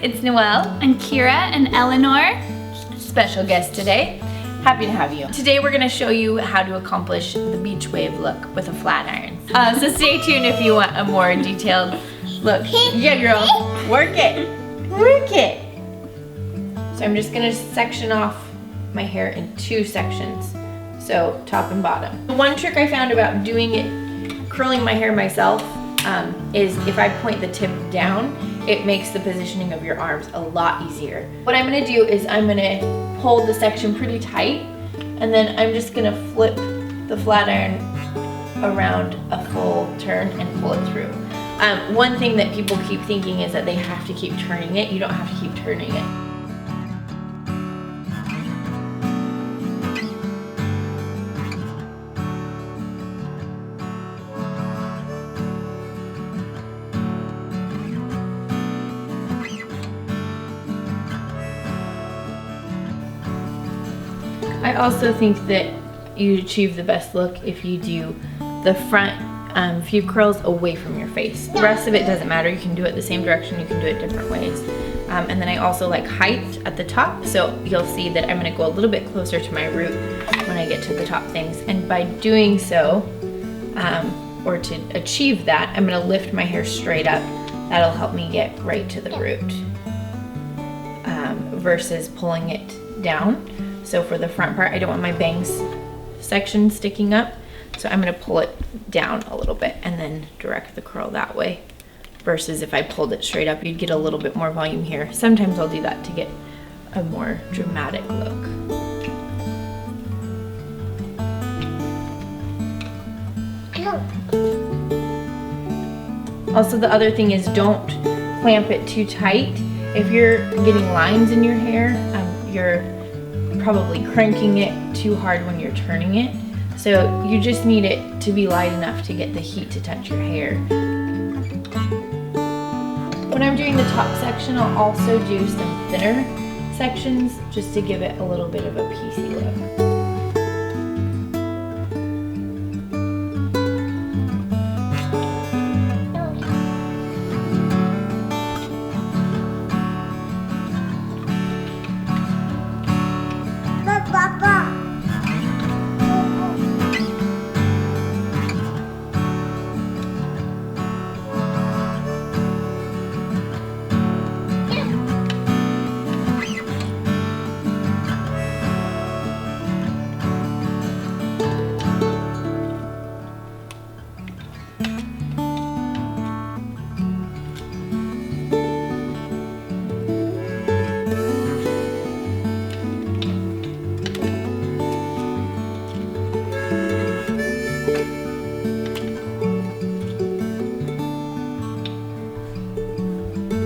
it's Noel and Kira and Eleanor, special guest today. Happy to have you. Today we're gonna show you how to accomplish the beach wave look with a flat iron. So stay tuned if you want a more detailed look. Yeah, girl, work it, work it. So I'm just gonna section off my hair in 2 sections, so top and bottom. The one trick I found about doing it, curling my hair myself, is if I point the tip down, it makes the positioning of your arms a lot easier. What I'm gonna do is I'm gonna hold the section pretty tight, and then I'm just gonna flip the flat iron around a full turn and pull it through. One thing that people keep thinking is that they have to keep turning it. You don't have to keep turning it. I also think that you achieve the best look if you do the front few curls away from your face. The rest of it doesn't matter. You can do it the same direction, you can do it different ways. And then I also like height at the top, so you'll see that I'm gonna go a little bit closer to my root when I get to the top things. And by doing so, or to achieve that, I'm gonna lift my hair straight up. That'll help me get right to the root, versus pulling it down. So for the front part, I don't want my bangs section sticking up. So I'm gonna pull it down a little bit and then direct the curl that way. Versus if I pulled it straight up, you'd get a little bit more volume here. Sometimes I'll do that to get a more dramatic look. Also, the other thing is don't clamp it too tight. If you're getting lines in your hair, you're probably cranking it too hard when you're turning it. So you just need it to be light enough to get the heat to touch your hair. When I'm doing the top section, I'll also do some thinner sections just to give it a little bit of a piecey look.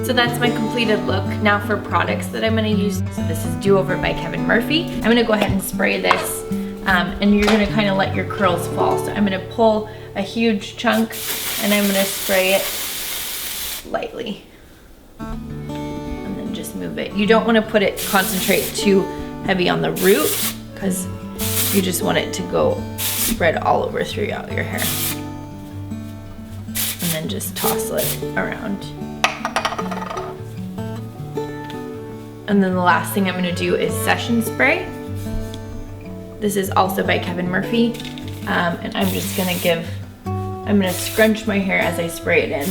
So that's my completed look. Now for products that I'm gonna use. So this is Do Over by Kevin Murphy. I'm gonna go ahead and spray this, and you're gonna kind of let your curls fall. So I'm gonna pull a huge chunk and I'm gonna spray it lightly. And then just move it. You don't wanna concentrate too heavy on the root, because you just want it to go spread all over throughout your hair. And then just toss it around. And then the last thing I'm gonna do is session spray. This is also by Kevin Murphy. And I'm just gonna I'm gonna scrunch my hair as I spray it in.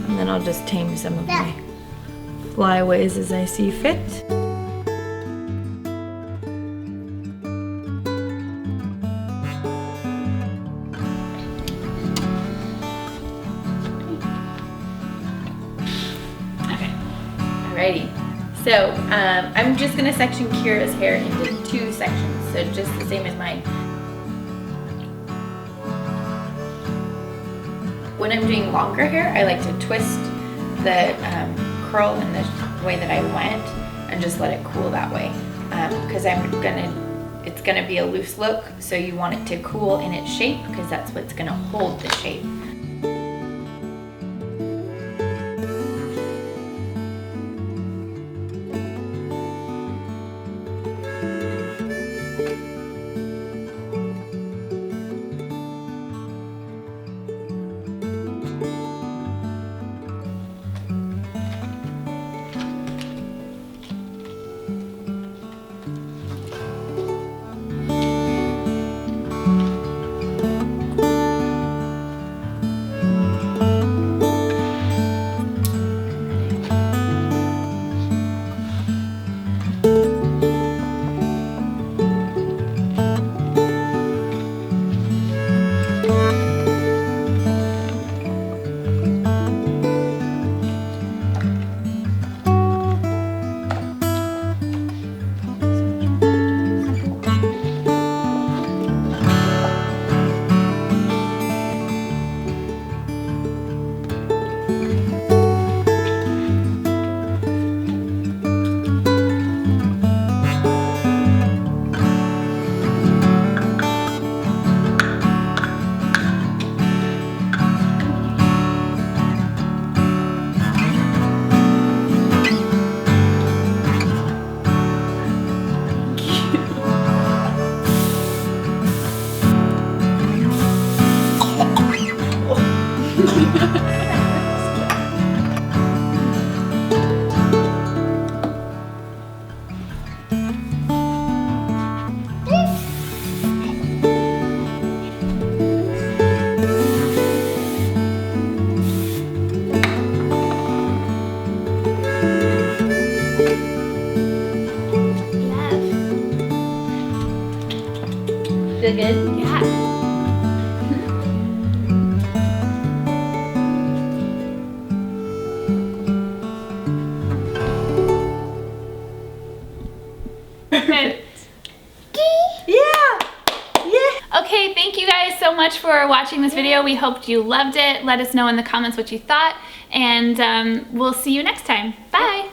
And then I'll just tame some of my flyaways as I see fit. Alrighty, so I'm just gonna section Kira's hair into 2 sections, so just the same as mine. When I'm doing longer hair, I like to twist the curl in the way that I went and just let it cool that way, because it's gonna be a loose look, so you want it to cool in its shape, because that's what's gonna hold the shape. feel good? Yeah. Good. Yeah. Yeah. Okay, thank you guys so much for watching this video. We hoped you loved it. Let us know in the comments what you thought, and we'll see you next time. Bye.